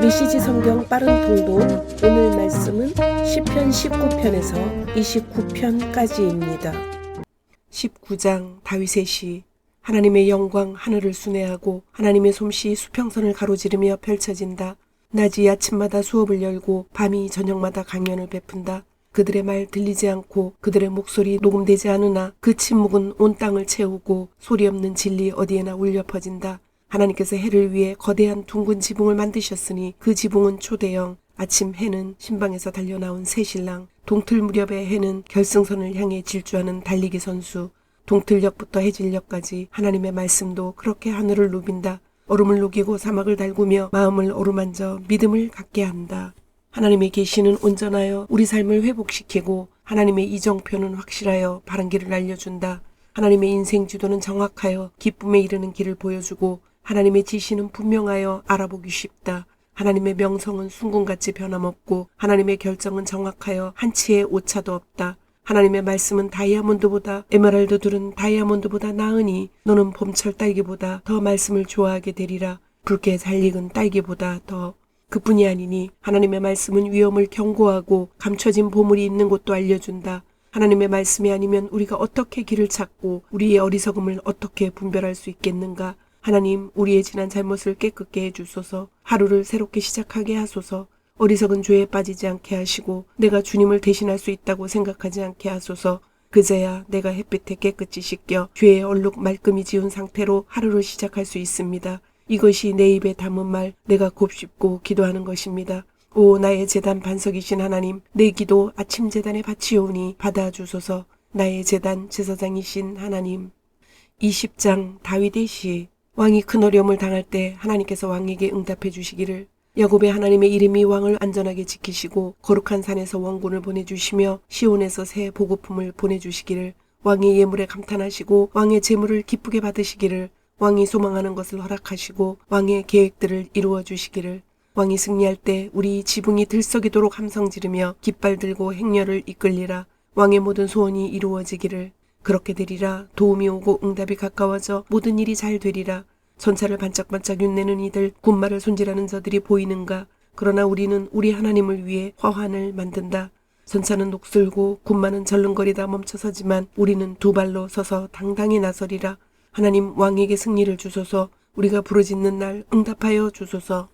메시지 성경 빠른 통독. 오늘 말씀은 시편 19편에서 29편까지입니다. 19장 다윗의 시. 하나님의 영광 하늘을 순회하고 하나님의 솜씨 수평선을 가로지르며 펼쳐진다. 낮이 아침마다 수업을 열고 밤이 저녁마다 강연을 베푼다. 그들의 말 들리지 않고 그들의 목소리 녹음되지 않으나 그 침묵은 온 땅을 채우고 소리 없는 진리 어디에나 울려 퍼진다. 하나님께서 해를 위해 거대한 둥근 지붕을 만드셨으니 그 지붕은 초대형. 아침 해는 신방에서 달려나온 새신랑. 동틀 무렵의 해는 결승선을 향해 질주하는 달리기 선수. 동틀역부터 해질역까지 하나님의 말씀도 그렇게 하늘을 누빈다. 얼음을 녹이고 사막을 달구며 마음을 어루만져 믿음을 갖게 한다. 하나님의 계시는 온전하여 우리 삶을 회복시키고 하나님의 이정표는 확실하여 바른 길을 알려준다. 하나님의 인생 지도는 정확하여 기쁨에 이르는 길을 보여주고 하나님의 지시는 분명하여 알아보기 쉽다. 하나님의 명성은 순금같이 변함없고 하나님의 결정은 정확하여 한치의 오차도 없다. 하나님의 말씀은 다이아몬드보다 에메랄드들은 다이아몬드보다 나으니 너는 봄철 딸기보다 더 말씀을 좋아하게 되리라. 붉게 잘 익은 딸기보다 더. 그뿐이 아니니 하나님의 말씀은 위험을 경고하고 감춰진 보물이 있는 곳도 알려준다. 하나님의 말씀이 아니면 우리가 어떻게 길을 찾고 우리의 어리석음을 어떻게 분별할 수 있겠는가. 하나님, 우리의 지난 잘못을 깨끗게 해주소서. 하루를 새롭게 시작하게 하소서. 어리석은 죄에 빠지지 않게 하시고 내가 주님을 대신할 수 있다고 생각하지 않게 하소서. 그제야 내가 햇빛에 깨끗이 씻겨 죄의 얼룩 말끔히 지운 상태로 하루를 시작할 수 있습니다. 이것이 내 입에 담은 말, 내가 곱씹고 기도하는 것입니다. 오 나의 제단 반석이신 하나님, 내 기도 아침 제단에 바치오니 받아주소서. 나의 제단 제사장이신 하나님. 20장 다윗의 시. 왕이 큰 어려움을 당할 때 하나님께서 왕에게 응답해 주시기를. 야곱의 하나님의 이름이 왕을 안전하게 지키시고 거룩한 산에서 원군을 보내주시며 시온에서 새 보급품을 보내주시기를. 왕의 예물에 감탄하시고 왕의 재물을 기쁘게 받으시기를. 왕이 소망하는 것을 허락하시고 왕의 계획들을 이루어 주시기를. 왕이 승리할 때 우리 지붕이 들썩이도록 함성 지르며 깃발 들고 행렬을 이끌리라. 왕의 모든 소원이 이루어지기를. 그렇게 되리라. 도움이 오고 응답이 가까워져 모든 일이 잘 되리라. 전차를 반짝반짝 윤내는 이들, 군마를 손질하는 저들이 보이는가. 그러나 우리는 우리 하나님을 위해 화환을 만든다. 전차는 녹슬고 군마는 절름거리다 멈춰서지만 우리는 두 발로 서서 당당히 나서리라. 하나님, 왕에게 승리를 주소서. 우리가 부르짖는 날 응답하여 주소서.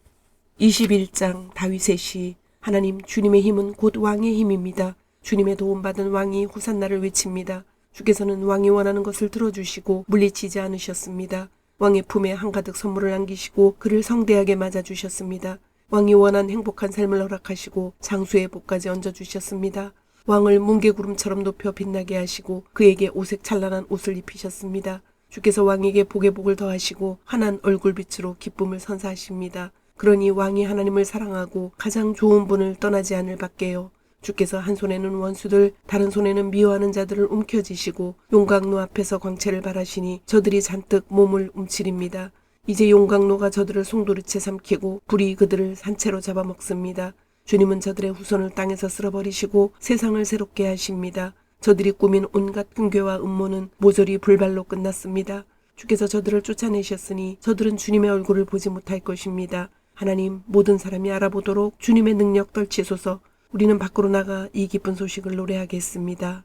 21장 다윗의 시. 하나님, 주님의 힘은 곧 왕의 힘입니다. 주님의 도움받은 왕이 호산나를 외칩니다. 주께서는 왕이 원하는 것을 들어주시고 물리치지 않으셨습니다. 왕의 품에 한가득 선물을 안기시고 그를 성대하게 맞아주셨습니다. 왕이 원한 행복한 삶을 허락하시고 장수의 복까지 얹어주셨습니다. 왕을 뭉게구름처럼 높여 빛나게 하시고 그에게 오색 찬란한 옷을 입히셨습니다. 주께서 왕에게 복의 복을 더하시고 환한 얼굴빛으로 기쁨을 선사하십니다. 그러니 왕이 하나님을 사랑하고 가장 좋은 분을 떠나지 않을 밖에요. 주께서 한 손에는 원수들, 다른 손에는 미워하는 자들을 움켜쥐시고 용광로 앞에서 광채를 발하시니 저들이 잔뜩 몸을 움츠립니다. 이제 용광로가 저들을 송두리째 삼키고 불이 그들을 산채로 잡아먹습니다. 주님은 저들의 후손을 땅에서 쓸어버리시고 세상을 새롭게 하십니다. 저들이 꾸민 온갖 궁교와 음모는 모조리 불발로 끝났습니다. 주께서 저들을 쫓아내셨으니 저들은 주님의 얼굴을 보지 못할 것입니다. 하나님, 모든 사람이 알아보도록 주님의 능력 떨치소서. 우리는 밖으로 나가 이 기쁜 소식을 노래하겠습니다.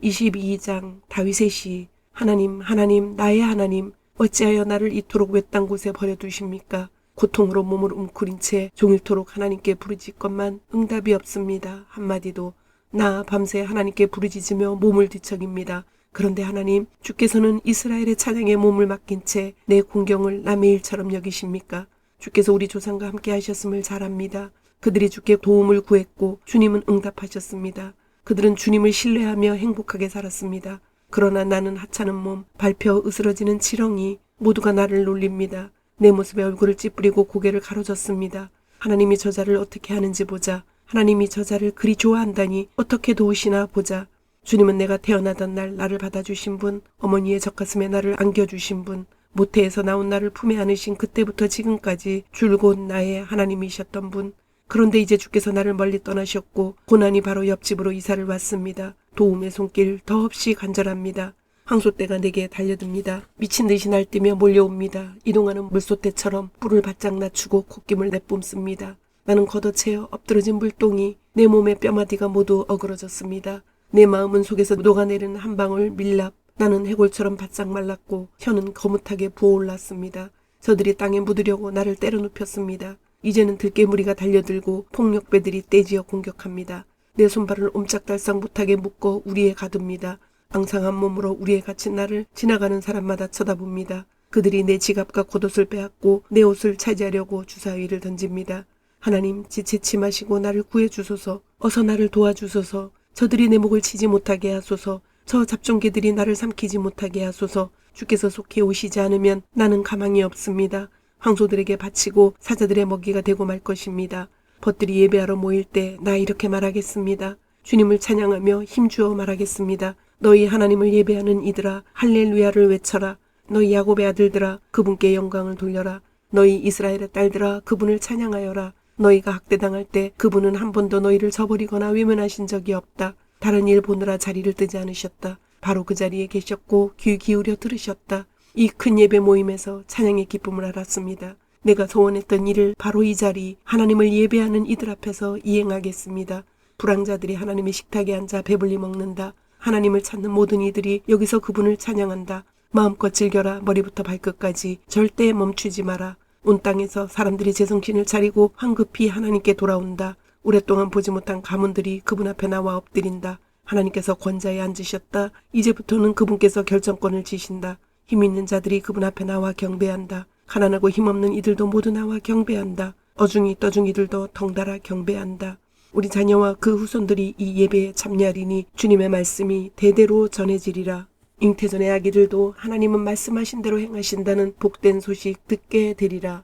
22장 다윗의 시. 하나님, 하나님, 나의 하나님, 어찌하여 나를 이토록 외딴 곳에 버려두십니까? 고통으로 몸을 웅크린 채 종일토록 하나님께 부르짖건만 응답이 없습니다. 한마디도. 나 밤새 하나님께 부르짖으며 몸을 뒤척입니다. 그런데 하나님, 주께서는 이스라엘의 찬양에 몸을 맡긴 채 내 공경을 남의 일처럼 여기십니까? 주께서 우리 조상과 함께 하셨음을 잘 압니다. 그들이 주께 도움을 구했고 주님은 응답하셨습니다. 그들은 주님을 신뢰하며 행복하게 살았습니다. 그러나 나는 하찮은 몸, 밟혀 으스러지는 지렁이, 모두가 나를 놀립니다. 내 모습에 얼굴을 찌푸리고 고개를 가로젓습니다. 하나님이 저자를 어떻게 하는지 보자. 하나님이 저자를 그리 좋아한다니 어떻게 도우시나 보자. 주님은 내가 태어나던 날 나를 받아주신 분, 어머니의 젖가슴에 나를 안겨주신 분, 모태에서 나온 나를 품에 안으신 그때부터 지금까지 줄곧 나의 하나님이셨던 분. 그런데 이제 주께서 나를 멀리 떠나셨고 고난이 바로 옆집으로 이사를 왔습니다. 도움의 손길 더없이 간절합니다. 황소떼가 내게 달려듭니다. 미친 듯이 날뛰며 몰려옵니다. 이동하는 물소떼처럼 뿔을 바짝 낮추고 콧김을 내뿜습니다. 나는 걷어채어 엎드러진 물동이, 내 몸의 뼈마디가 모두 어그러졌습니다. 내 마음은 속에서 녹아내리는 한 방울 밀랍. 나는 해골처럼 바짝 말랐고 혀는 거뭇하게 부어올랐습니다. 저들이 땅에 묻으려고 나를 때려눕혔습니다. 이제는 들깨무리가 달려들고 폭력배들이 떼지어 공격합니다. 내 손발을 옴짝달싹 못하게 묶어 우리에 가둡니다. 앙상한 몸으로 우리에 갇힌 나를 지나가는 사람마다 쳐다봅니다. 그들이 내 지갑과 겉옷을 빼앗고 내 옷을 차지하려고 주사위를 던집니다. 하나님, 지체치 마시고 나를 구해주소서. 어서 나를 도와주소서. 저들이 내 목을 치지 못하게 하소서. 저 잡종개들이 나를 삼키지 못하게 하소서. 주께서 속히 오시지 않으면 나는 가망이 없습니다. 황소들에게 바치고 사자들의 먹이가 되고 말 것입니다. 벗들이 예배하러 모일 때 나 이렇게 말하겠습니다. 주님을 찬양하며 힘주어 말하겠습니다. 너희 하나님을 예배하는 이들아, 할렐루야를 외쳐라. 너희 야곱의 아들들아, 그분께 영광을 돌려라. 너희 이스라엘의 딸들아, 그분을 찬양하여라. 너희가 학대당할 때 그분은 한 번도 너희를 저버리거나 외면하신 적이 없다. 다른 일 보느라 자리를 뜨지 않으셨다. 바로 그 자리에 계셨고 귀 기울여 들으셨다. 이 큰 예배 모임에서 찬양의 기쁨을 알았습니다. 내가 소원했던 일을 바로 이 자리, 하나님을 예배하는 이들 앞에서 이행하겠습니다. 불황자들이 하나님의 식탁에 앉아 배불리 먹는다. 하나님을 찾는 모든 이들이 여기서 그분을 찬양한다. 마음껏 즐겨라. 머리부터 발끝까지 절대 멈추지 마라. 온 땅에서 사람들이 제정신을 차리고 황급히 하나님께 돌아온다. 오랫동안 보지 못한 가문들이 그분 앞에 나와 엎드린다. 하나님께서 권자에 앉으셨다. 이제부터는 그분께서 결정권을 지신다. 힘 있는 자들이 그분 앞에 나와 경배한다. 가난하고 힘없는 이들도 모두 나와 경배한다. 어중이 떠중이들도 덩달아 경배한다. 우리 자녀와 그 후손들이 이 예배에 참여하리니 주님의 말씀이 대대로 전해지리라. 잉태전의 아기들도 하나님은 말씀하신 대로 행하신다는 복된 소식 듣게 되리라.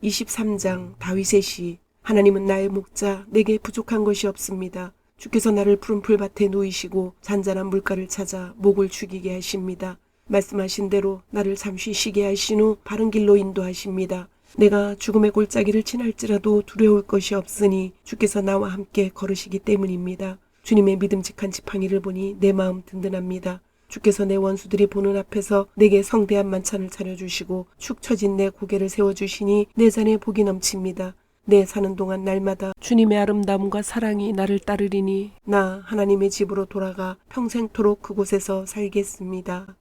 23장 다윗의 시. 하나님은 나의 목자, 내게 부족한 것이 없습니다. 주께서 나를 푸른 풀밭에 누이시고 잔잔한 물가를 찾아 목을 죽이게 하십니다. 말씀하신 대로 나를 잠시 쉬게 하신 후 바른 길로 인도하십니다. 내가 죽음의 골짜기를 지날지라도 두려울 것이 없으니 주께서 나와 함께 걸으시기 때문입니다. 주님의 믿음직한 지팡이를 보니 내 마음 든든합니다. 주께서 내 원수들이 보는 앞에서 내게 성대한 만찬을 차려주시고 축 처진 내 고개를 세워주시니 내 잔에 복이 넘칩니다. 내 사는 동안 날마다 주님의 아름다움과 사랑이 나를 따르리니 나 하나님의 집으로 돌아가 평생토록 그곳에서 살겠습니다.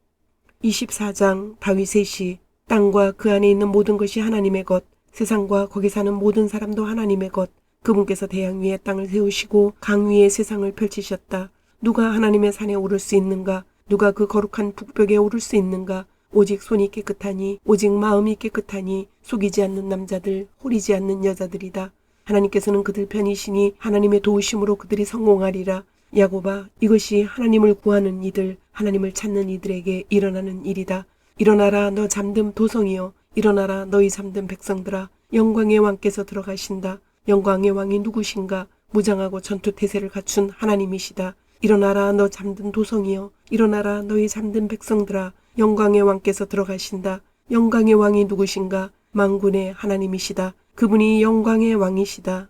24장 다윗의 시. 땅과 그 안에 있는 모든 것이 하나님의 것, 세상과 거기 사는 모든 사람도 하나님의 것. 그분께서 대양 위에 땅을 세우시고 강 위에 세상을 펼치셨다. 누가 하나님의 산에 오를 수 있는가? 누가 그 거룩한 북벽에 오를 수 있는가? 오직 손이 깨끗하니, 오직 마음이 깨끗하니, 속이지 않는 남자들, 호리지 않는 여자들이다. 하나님께서는 그들 편이시니 하나님의 도우심으로 그들이 성공하리라. 야곱아, 이것이 하나님을 구하는 이들, 하나님을 찾는 이들에게 일어나는 일이다. 일어나라 너 잠든 도성이여. 일어나라 너희 잠든 백성들아. 영광의 왕께서 들어가신다. 영광의 왕이 누구신가? 무장하고 전투태세를 갖춘 하나님이시다. 일어나라 너 잠든 도성이여. 일어나라 너희 잠든 백성들아. 영광의 왕께서 들어가신다. 영광의 왕이 누구신가? 만군의 하나님이시다. 그분이 영광의 왕이시다.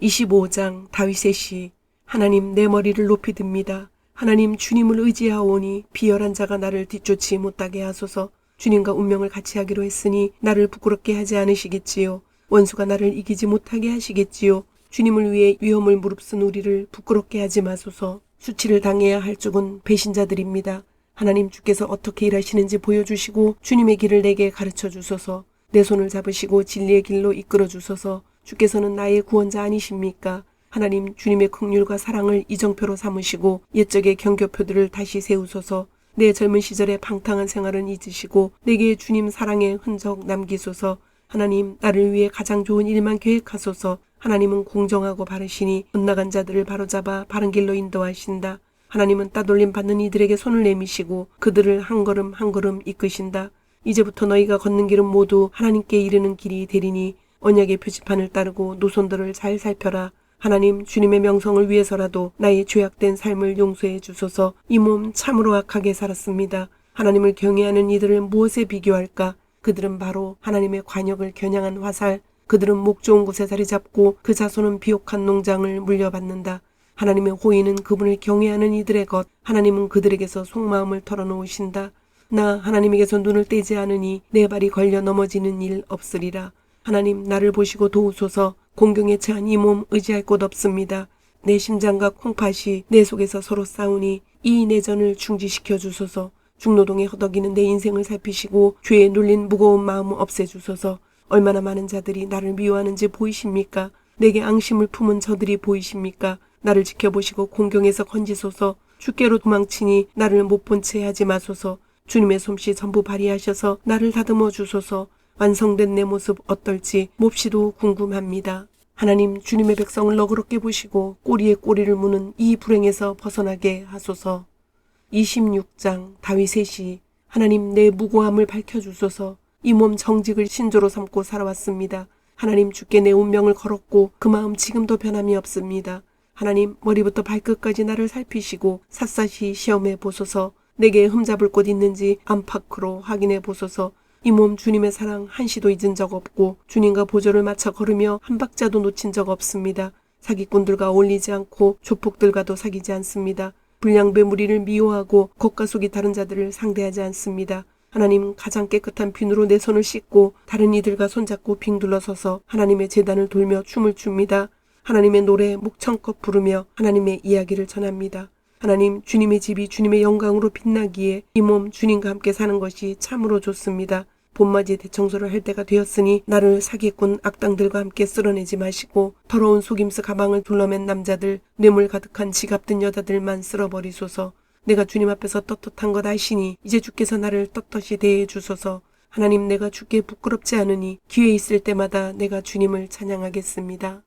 25장 다윗의 시. 하나님, 내 머리를 높이 듭니다. 하나님, 주님을 의지하오니 비열한 자가 나를 뒤쫓지 못하게 하소서. 주님과 운명을 같이 하기로 했으니 나를 부끄럽게 하지 않으시겠지요. 원수가 나를 이기지 못하게 하시겠지요. 주님을 위해 위험을 무릅쓴 우리를 부끄럽게 하지 마소서. 수치를 당해야 할 쪽은 배신자들입니다. 하나님, 주께서 어떻게 일하시는지 보여주시고 주님의 길을 내게 가르쳐 주소서. 내 손을 잡으시고 진리의 길로 이끌어 주소서. 주께서는 나의 구원자 아니십니까? 하나님, 주님의 긍휼과 사랑을 이정표로 삼으시고 옛적의 경교표들을 다시 세우소서. 내 젊은 시절의 방탕한 생활은 잊으시고 내게 주님 사랑의 흔적 남기소서. 하나님, 나를 위해 가장 좋은 일만 계획하소서. 하나님은 공정하고 바르시니 엇나간 자들을 바로잡아 바른 길로 인도하신다. 하나님은 따돌림 받는 이들에게 손을 내미시고 그들을 한 걸음 한 걸음 이끄신다. 이제부터 너희가 걷는 길은 모두 하나님께 이르는 길이 되리니 언약의 표지판을 따르고 노선들을 잘 살펴라. 하나님, 주님의 명성을 위해서라도 나의 죄악된 삶을 용서해 주소서. 이 몸 참으로 악하게 살았습니다. 하나님을 경외하는 이들을 무엇에 비교할까? 그들은 바로 하나님의 관역을 겨냥한 화살. 그들은 목 좋은 곳에 자리 잡고 그 자손은 비옥한 농장을 물려받는다. 하나님의 호의는 그분을 경외하는 이들의 것. 하나님은 그들에게서 속마음을 털어놓으신다. 나 하나님에게서 눈을 떼지 않으니 내 발이 걸려 넘어지는 일 없으리라. 하나님, 나를 보시고 도우소서. 공경에 처한 이 몸 의지할 곳 없습니다. 내 심장과 콩팥이 내 속에서 서로 싸우니 이 내전을 중지시켜 주소서. 중노동에 허덕이는 내 인생을 살피시고 죄에 눌린 무거운 마음 없애주소서. 얼마나 많은 자들이 나를 미워하는지 보이십니까? 내게 앙심을 품은 저들이 보이십니까? 나를 지켜보시고 공경에서 건지소서. 주께로 도망치니 나를 못 본 채 하지 마소서. 주님의 솜씨 전부 발휘하셔서 나를 다듬어 주소서. 완성된 내 모습 어떨지 몹시도 궁금합니다. 하나님, 주님의 백성을 너그럽게 보시고 꼬리에 꼬리를 무는 이 불행에서 벗어나게 하소서. 26장 다윗의 시. 하나님, 내 무고함을 밝혀주소서. 이 몸 정직을 신조로 삼고 살아왔습니다. 하나님, 주께 내 운명을 걸었고 그 마음 지금도 변함이 없습니다. 하나님, 머리부터 발끝까지 나를 살피시고 샅샅이 시험해 보소서. 내게 흠잡을 곳 있는지 안팎으로 확인해 보소서. 이 몸 주님의 사랑 한시도 잊은 적 없고 주님과 보조를 맞춰 걸으며 한 박자도 놓친 적 없습니다. 사기꾼들과 어울리지 않고 조폭들과도 사귀지 않습니다. 불량배 무리를 미워하고 겉과 속이 다른 자들을 상대하지 않습니다. 하나님, 가장 깨끗한 비누로 내 손을 씻고 다른 이들과 손잡고 빙둘러 서서 하나님의 제단을 돌며 춤을 춥니다. 하나님의 노래 목청껏 부르며 하나님의 이야기를 전합니다. 하나님, 주님의 집이 주님의 영광으로 빛나기에 이 몸 주님과 함께 사는 것이 참으로 좋습니다. 봄맞이 대청소를 할 때가 되었으니 나를 사기꾼 악당들과 함께 쓸어내지 마시고 더러운 속임수 가방을 둘러맨 남자들, 뇌물 가득한 지갑 든 여자들만 쓸어버리소서. 내가 주님 앞에서 떳떳한 것 아시니 이제 주께서 나를 떳떳이 대해 주소서. 하나님, 내가 주께 부끄럽지 않으니 기회 있을 때마다 내가 주님을 찬양하겠습니다.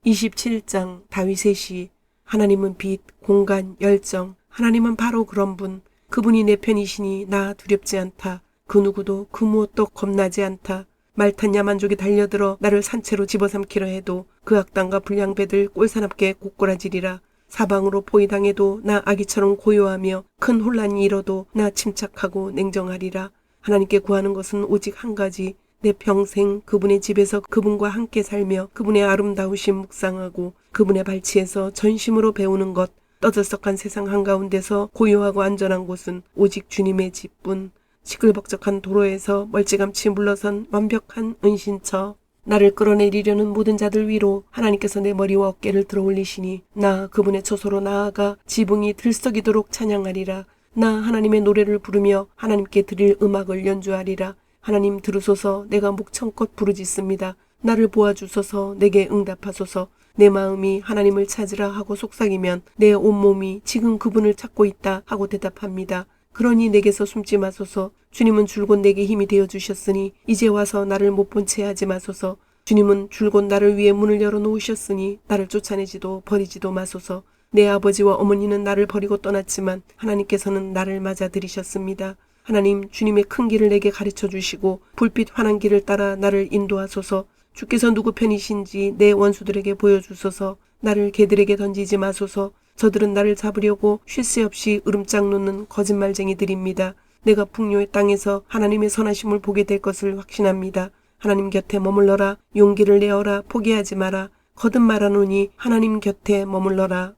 27장 다윗의 시. 하나님은 빛, 공간, 열정. 하나님은 바로 그런 분. 그분이 내 편이시니 나 두렵지 않다. 그 누구도 그 무엇도 겁나지 않다. 말탄 야만족이 달려들어 나를 산채로 집어삼키려 해도 그 악당과 불량배들 꼴사납게 고꾸라지리라. 사방으로 포위당해도 나 아기처럼 고요하며 큰 혼란이 일어도 나 침착하고 냉정하리라. 하나님께 구하는 것은 오직 한 가지. 내 평생 그분의 집에서 그분과 함께 살며 그분의 아름다우심 묵상하고 그분의 발치에서 전심으로 배우는 것. 떠들썩한 세상 한가운데서 고요하고 안전한 곳은 오직 주님의 집뿐. 시끌벅적한 도로에서 멀찌감치 물러선 완벽한 은신처. 나를 끌어내리려는 모든 자들 위로 하나님께서 내 머리와 어깨를 들어 올리시니 나 그분의 처소로 나아가 지붕이 들썩이도록 찬양하리라. 나 하나님의 노래를 부르며 하나님께 드릴 음악을 연주하리라. 하나님, 들으소서. 내가 목청껏 부르짖습니다. 나를 보아주소서. 내게 응답하소서. 내 마음이 하나님을 찾으라 하고 속삭이면 내 온몸이 지금 그분을 찾고 있다 하고 대답합니다. 그러니 내게서 숨지 마소서. 주님은 줄곧 내게 힘이 되어주셨으니 이제 와서 나를 못 본 채 하지 마소서. 주님은 줄곧 나를 위해 문을 열어놓으셨으니 나를 쫓아내지도 버리지도 마소서. 내 아버지와 어머니는 나를 버리고 떠났지만 하나님께서는 나를 맞아들이셨습니다. 하나님, 주님의 큰 길을 내게 가르쳐 주시고 불빛 환한 길을 따라 나를 인도하소서. 주께서 누구 편이신지 내 원수들에게 보여주소서. 나를 개들에게 던지지 마소서. 저들은 나를 잡으려고 쉴 새 없이 으름장 놓는 거짓말쟁이들입니다. 내가 풍요의 땅에서 하나님의 선하심을 보게 될 것을 확신합니다. 하나님 곁에 머물러라. 용기를 내어라. 포기하지 마라. 거듭 말하노니 하나님 곁에 머물러라.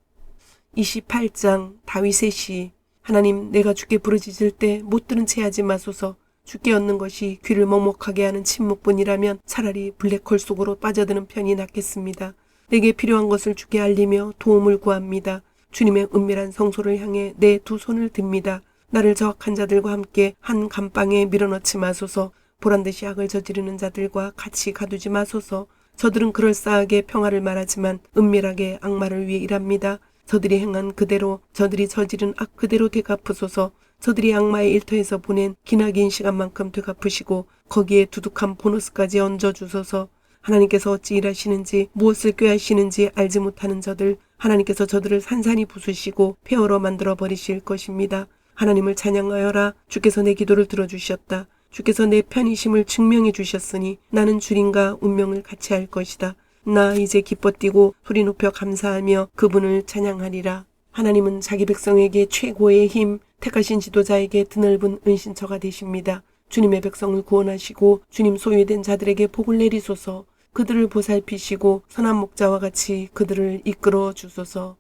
28장 다윗의 시. 하나님, 내가 주께 부르짖을 때 못 들은 채 하지 마소서. 주께 얻는 것이 귀를 먹먹하게 하는 침묵뿐이라면 차라리 블랙홀 속으로 빠져드는 편이 낫겠습니다. 내게 필요한 것을 주께 알리며 도움을 구합니다. 주님의 은밀한 성소를 향해 내 두 손을 듭니다. 나를 저악한 자들과 함께 한 감방에 밀어넣지 마소서. 보란듯이 악을 저지르는 자들과 같이 가두지 마소서. 저들은 그럴싸하게 평화를 말하지만 은밀하게 악마를 위해 일합니다. 저들이 행한 그대로, 저들이 저지른 악 그대로 되갚으소서. 저들이 악마의 일터에서 보낸 기나긴 시간만큼 되갚으시고 거기에 두둑한 보너스까지 얹어주소서. 하나님께서 어찌 일하시는지 무엇을 꾀하시는지 알지 못하는 저들, 하나님께서 저들을 산산이 부수시고 폐허로 만들어 버리실 것입니다. 하나님을 찬양하여라. 주께서 내 기도를 들어주셨다. 주께서 내 편이심을 증명해 주셨으니 나는 주님과 운명을 같이 할 것이다. 나 이제 기뻐 뛰고 소리 높여 감사하며 그분을 찬양하리라. 하나님은 자기 백성에게 최고의 힘, 택하신 지도자에게 드넓은 은신처가 되십니다. 주님의 백성을 구원하시고 주님 소유된 자들에게 복을 내리소서. 그들을 보살피시고 선한 목자와 같이 그들을 이끌어 주소서.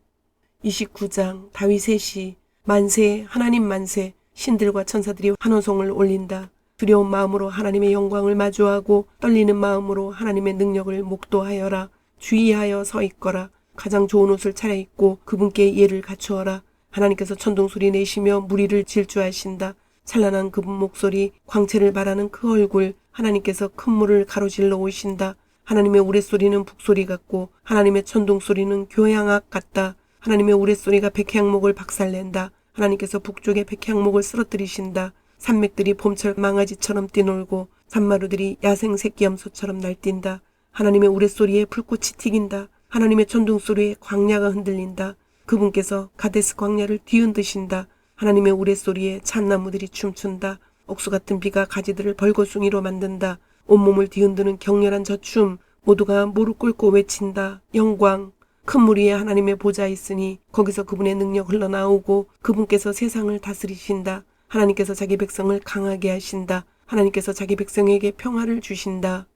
29장 다윗의 시. 만세, 하나님 만세. 신들과 천사들이 환호성을 올린다. 두려운 마음으로 하나님의 영광을 마주하고 떨리는 마음으로 하나님의 능력을 목도하여라. 주의하여 서 있거라. 가장 좋은 옷을 차려입고 그분께 예를 갖추어라. 하나님께서 천둥소리 내시며 무리를 질주하신다. 찬란한 그분 목소리, 광채를 말하는 그 얼굴, 하나님께서 큰 물을 가로질러 오신다. 하나님의 우레소리는 북소리 같고 하나님의 천둥소리는 교향악 같다. 하나님의 우레소리가 백향목을 박살낸다. 하나님께서 북쪽의 백향목을 쓰러뜨리신다. 산맥들이 봄철 망아지처럼 뛰놀고 산마루들이 야생 새끼염소처럼 날뛴다. 하나님의 우레소리에 불꽃이 튀긴다. 하나님의 천둥소리에 광야가 흔들린다. 그분께서 가데스 광야를 뒤흔드신다. 하나님의 우레소리에 잣나무들이 춤춘다. 옥수 같은 비가 가지들을 벌거숭이로 만든다. 온몸을 뒤흔드는 격렬한 저 춤, 모두가 무릎 꿇고 외친다. 영광. 큰 물 위에 하나님의 보좌 있으니 거기서 그분의 능력 흘러나오고 그분께서 세상을 다스리신다. 하나님께서 자기 백성을 강하게 하신다. 하나님께서 자기 백성에게 평화를 주신다.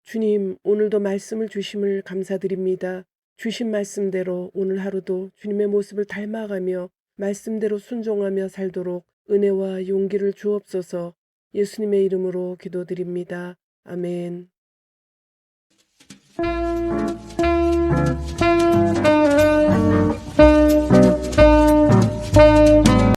주님, 오늘도 말씀을 주심을 감사드립니다. 주신 말씀대로 오늘 하루도 주님의 모습을 닮아가며 말씀대로 순종하며 살도록 은혜와 용기를 주옵소서. 예수님의 이름으로 기도드립니다. 아멘.